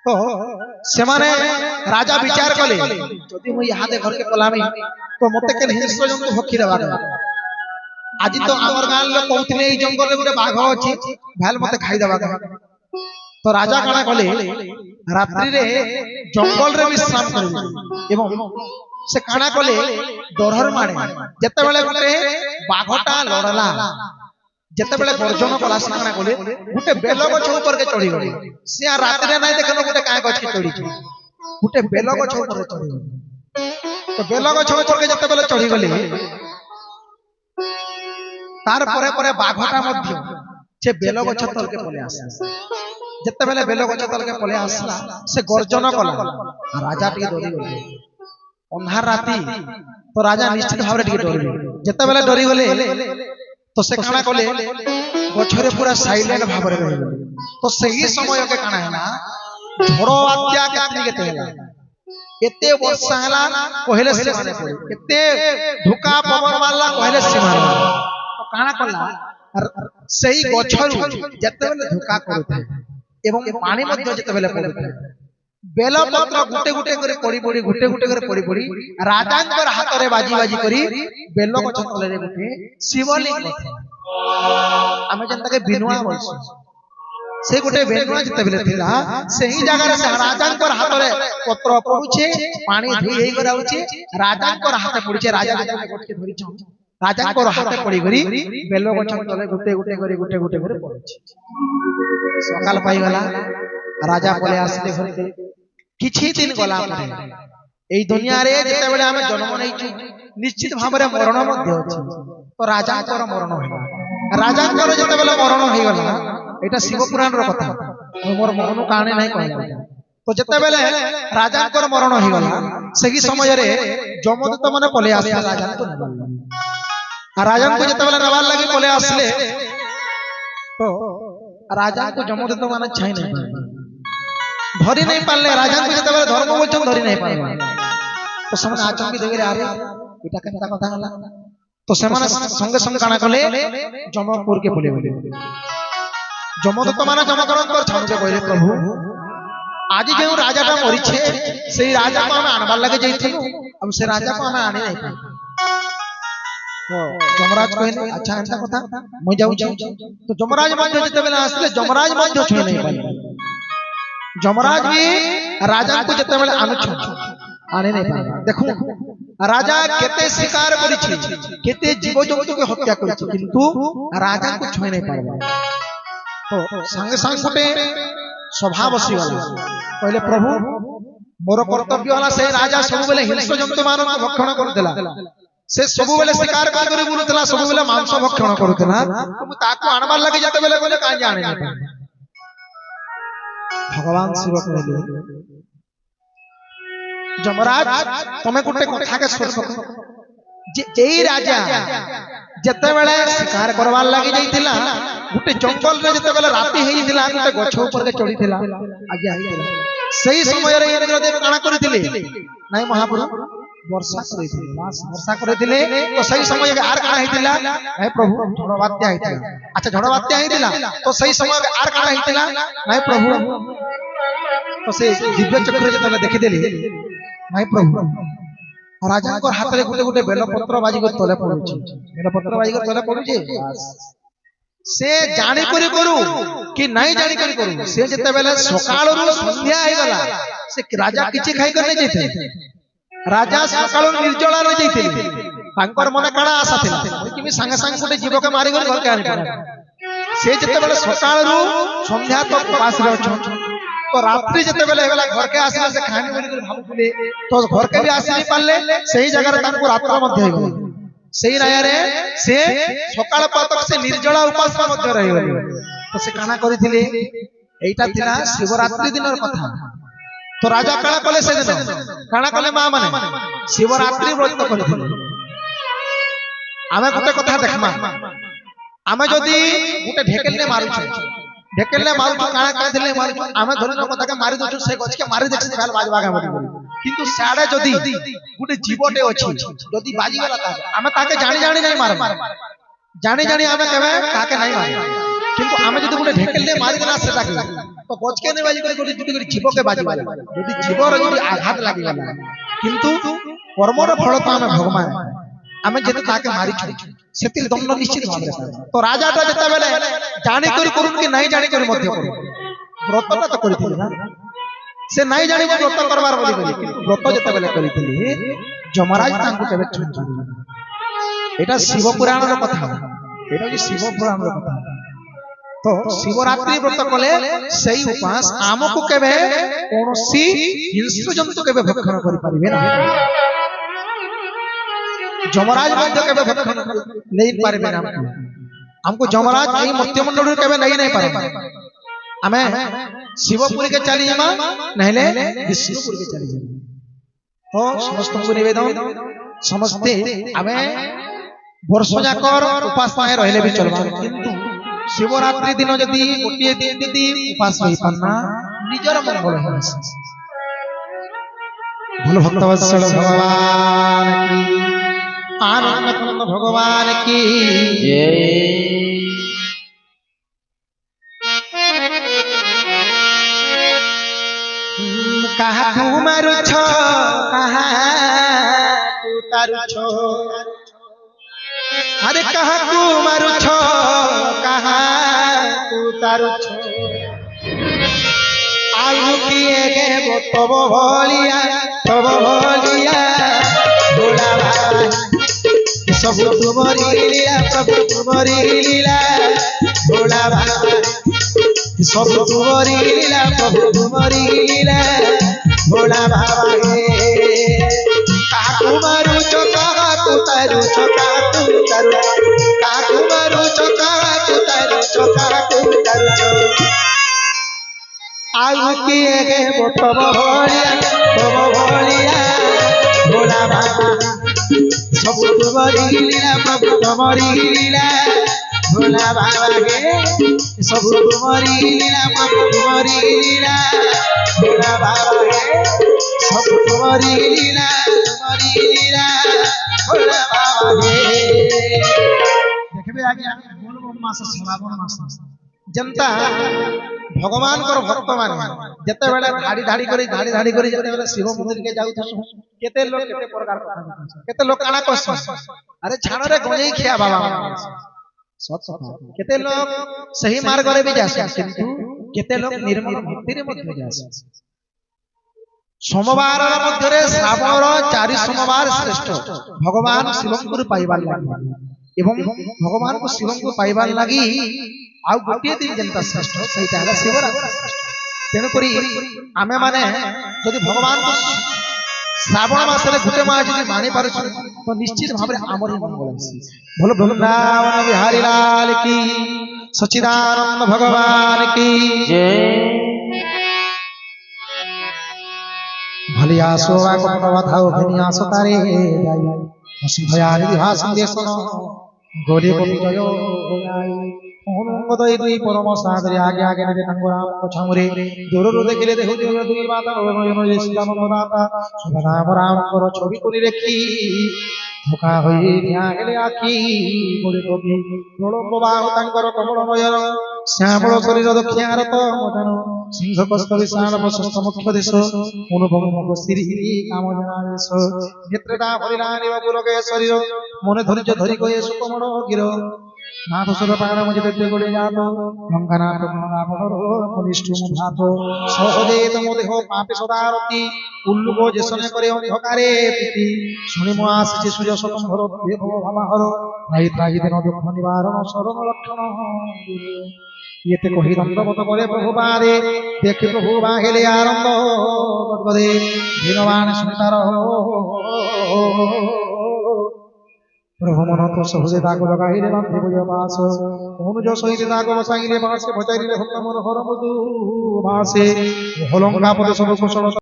तो से माने राजा विचार कले जदि मु यहाँ घर के पलामी तो मते के हिंस्र जंतु भक्षी देबा आज तो आमर गां लोग कहते এই জঙ্গলে গোটে বাঘ ଅଛି ভাল মতে খাই দেবা तो राजा काना कले रात्रि रे जंगल रे विश्राम करबे एवं से काना कले डरहर मारे जते बेले गोटे बाघटा लड़ला जते बेले गर्जन कला से काना कले गोटे बेल गछ ऊपर के चढ़ी गले से रात रे नाही देखनो गोटे काय गछ के चढ़ी गोटे बेल गछ ऊपर चढ़ी गले तो बेल गछ ऊपर के जते बेले चढ़ी गले तार परे परे बाघटा मध्य से बेल गछ तल के पले आसे जते बेले बेल गछ तल के पले आसला से गर्जन कला राजा टी डरी गले अन्हार राती तो राजा निश्चित भाव रे टी डरी जते बेले डरी गले तो से काना कले गछरे पूरा साइलेंट भाव रे रहि तो सही समय के काना हैला झड़ो बात्या केतनी केते हैला एते वर्षा हैला पहिले से माने एते धुका पवन मारला पहिले से मारला तो काना कला सही गछरु जते बेले धुका करथे एवं पानी मध्य जते बेले पड़े बेल पत्र गुटे गुटे करे पड़ी पड़ी गुटे गुटे करे पड़ी पड़ी राजांकर हाथ रे बाजी बाजी करी बेल गछ तले रे गुटे शिवलिंग आमे जनता के बिनुआ बोलछ से गुटे बेनुआ जते बेले थिला सही जगह रे राजांकर हाथ रे पत्र पड़ुछे पानी धुई हेई कराउछे राजांकर हाथ पड़ुछे राजा गछ के धरि छ राजांकर हाथ पड़ी गरी बेल गछ तले गुटे गुटे करे पड़ुछे सकाल पाई गला राजा बोले आसले घर के किछि दिन गला परे एई दुनिया रे जते बेले हमें जन्म नै छु निश्चित भाव रे मरण मध्य अछि तो राजा कर मरण होला राजा कर जते बेले मरण होई गला एटा शिव पुराण रो कथा मोर मनु काने नै कहला तो जते बेले राजा कर मरण होई गला सही समय रे जमदूत माने पले आसले राजा को राजा को जते बेले नवाल लगी पले आसले तो राजा को जमदूत माने छाई नहीं धरी नहीं पाले राजा को जते बेले धर्म बोलछन धरी नहीं पाले तो समान आचंकी देबे आरे एटा केनता कथा हला तो समान संगे संगे काना कले जमपुर के बोले जमदूत माने जमकरण कर छाउजे कहले प्रभु आज जे राजाटा मरिछे सेही राजा को हम आनबार लगे जइथिलु अब से राजा को हम आने नहीं पाए तो जमराज कहले अच्छा एंता कथा मैं जाऊ तो जमराज मध्य जते बेले आसले जमराज मध्य छुई नहीं पाले जमराज भी राजा को जते बेले आनु आने नहीं पाले देखो राजा केते शिकार करिछि केते जीव जंतु के हत्या करिछि किंतु राजा को छुई नहीं पाले तो संग संग गोटे स्वभाव बसी गला कहले प्रभु मोर कर्तव्य वाला से राजा सब बेले हिंस्र जंतु मानव भक्षण करदेला से सब बेले शिकार कर बुलुतला सब बेले मांस भक्षण करथला तुम ताको आनबार लगे जाते बेले कहले काहे जाने नहीं भगवान शिव कहले जमराज तमे गोटे कथा के सोच जे एई राजा जते बेले शिकार करवार लागि जाइतिला गोटे जंगल रे जते बेले राती हेइतिला गोटे गछ ऊपर के चढ़ीतिला आज्ञा हेइतिला सही समय रे इंद्रदेव काना करितिले नाही महाप्रभु वर्षा करथिले तो सही समय के आर काना हेइतिला हे प्रभु झड़ बात्या हेइतिला अच्छा झड़ बात्या हेइतिला तो सही समय के आर काना हेइतिला नाही प्रभु तो से दिव्य चक्र जते देखि देली नाही प्रभु राजा को हाथ रे गुटे गुटे बेल पत्र बाजी को तले पड़ुची बेल पत्र बाजी को तले पड़ुची से जानि करी करू कि नहीं जानि करी करू से जते बेले सकाळ रु संध्या आइ गला से राजा किछि खाइ कर नै जैते राजा सकाळ निर्जला रहि जैते तांकर मने काना आशा थिला कि संग संग गुटे जीव के मारि कर घर के आनि पारे से जते बेले सकाळ रु संध्या तक उपास रे छ तो रात्रि जते बेले हेला घर के आसे से खाने बोली भाबुले तो घर के भी आसे नहीं पाले सही जगह रे तांको रात्र मध्य हो गई सही राया रे से सकाळ पातक से निर्जला उपास मध्य रहि गई तो से काना करिथिले एटा थिला शिवरात्रि दिनर कथा तो राजा काना कले से दिन काना कले मा माने शिवरात्रि व्रत करिथिले आमे गोटे कथा देखमा आमे जदी गोटे ढेकेल ने मारू छ ढेकेले मारू काना काना दिले मारू आमे धरन कथा के मारि दछु से गछ के मारि देछ फेल बाज बागा बडी किंतु साडे जदी गुटे जीवटे अछि जदी बाजी गला ता आमे ताके जानि जानि नै मार जानि जानि आमे केबे ताके नै मार কিন্তু আমি যদি গোটে ঢেকেল দিয়ে মারি দেলা সেটাকে তো গছকে নেই বাজি করে যদি করে জীবকে বাজি বাজি যদি জীবর যদি আঘাত লাগিগলা কিন্তু কর্মর ফল তো আমি ভগবান আমি যেতে তাকে মারিছু সেতির দণ্ড নিশ্চিত ভাবে তো রাজাটা যেতেবেলে জানি করে করুন কি নাই জানি করে মধ্যে করুন ব্রতটা তো করিছিল না সে নাই জানি ব্রত করবার বলি বলি ব্রত যেতেবেলে করিছিলি যমরাজ তাଙ୍କୁ কেবে ছুঁই এটা শিব পুরাণের কথা এটা কি শিব পুরাণের কথা তো শিবরাত্রি ব্রত কলে সেই উপাস আমকু কেবে কোনসি হিংস্র জন্তু কেবে ভক্ষণ করি পারিবে না যমরাজ মধ্যে কেবে ভক্ষণ নেই পারিবে না हमको যমরাজ এই মর্ত্যমণ্ডল কেবে নাই পারে আমি শিবপুরী কে চলি যামা নহলে বিষ্ণুপুরী কে চলি যামা তো সমস্তଙ୍କୁ নিবেদন সমস্তে আমি বর্ষ যাকর উপাসনায় রহিলে বি চলবা কিন্তু শিবরাত্রি দিন যদি গোটিয়ে দিন যদি উপাস হই পান্না নিজর মঙ্গল হয় बोल भक्तवत्सल भगवान की आनंद कंद भगवान की कहा तू मारू छो कहा तू तारू छो अरे कहा तू मारू छो कहा तू तारू छो आलू किए गे वो तब भलिया भोला भाई सब तुम्हारी लीला प्रभु तुम्हारी लीला भोला भाई सब तुम्हारी लीला प्रभु तुम्हारी लीला भोला भाई कहा तुम्हारू चोका तू तारू चोका तू तारू कहा तुम्हारू चोका तू तारू चोका तू तारू आलू किए गे वो तब भलिया भोला बाबा सब तुम्हारी लीला प्रभु तुम्हारी लीला भोला बाबा गे सब तुम्हारी लीला प्रभु तुम्हारी लीला भोला बाबा गे सब तुम्हारी लीला भोला बाबा गे देखबे आगे बोलबो मास श्रावण मास जनता भगवान को भक्त मान जते बेले धाड़ी करी जते बेले शिव मंदिर के जाउ केते लोग केते प्रकार कथा केते लोग काना कोस अरे छानो रे गंजई खिया बाबा सत कथा केते लोग सही मार्ग रे भी जासे किंतु केते लोग निर्मल भक्ति रे मध्य जासे सोमवार मध्य रे श्रावण 4 सोमवार श्रेष्ठ भगवान शिवंकुर पाइबार लागि एवं भगवान को शिवंकुर पाइबार लागि आ गोटे दिन जनता श्रेष्ठ सहीटा है शिवरात्रि तेणु करी आमे माने यदि भगवान को श्रावण मास रे गोटे मास यदि मानि पारु तो निश्चित भाबरे हमर मंगल होसी बोलो वृंदावन बिहारी लाल की सच्चिदानंद भगवान की जय भलिया सोवा को बताओ भनिया सतारे जाई हसी भयारी हा संदेशन गोरी को विजयो होई ओनंगदय दुई परम सागरे आगे आगे ने तंगराम को छामुरे दूरରୁ ଦେଖିଲେ ଦେଖୁ ଦୁଇ ମାତା ଓନୟ ଶ୍ୟାମ ମଦାତା ସୁଧାମ ରାମ କର ଛବି କରି ରେଖି ଧୋକା ହୋଇ ନିଆ ହେଲେ ଆଖି ଗୋଡ଼ି ଗୋଡ଼ି ଗୋଳମ୍ବ ବାହୁ ତାଙ୍କର କମଳ ନୟନ ଶ୍ୟାମଳ ଶରୀର ଦକ୍ଷିଣାର ତ ମଦନ ସିଂହ କସ୍ତ ବିଶାଳ ପ୍ରଶସ୍ତ ମୁଖ୍ୟ ଦେଶ ଅନୁଭବ ମୁଖ ଶ୍ରୀ କାମ ଜନାଦେଶ ନେତ୍ରଟା ଭରିଲା ନିବ ପୁଲକେ ଶରୀର ମନେ ଧୈର୍ଯ୍ୟ ଧରି କଏ ସୁକମଳ ଗିର नाथ सुर पाण मुझे देते गोले जातो लंकानाथ रावणर कनिष्ठ मुधात सहजे तम देह पापे सदारती उल्लुक जेसने करे अंधकारे प्रीति सुनि मो आसी सूर्य स्वतंभर देव भामाहर त्राहि त्राहि दिन दुख निवारण शरण लक्षण येते कहि दंडवत करे प्रभु पारे देखि प्रभु बाहेले आनंद गदगदे दीनवान सुनितार प्रभु मन तो सहजे दाग लगाइले बांधे बुझ पास अनुज सहित दाग बसाइले बासे भजाइले भक्त मन हर मधु भासे होलंका पद सब कुशल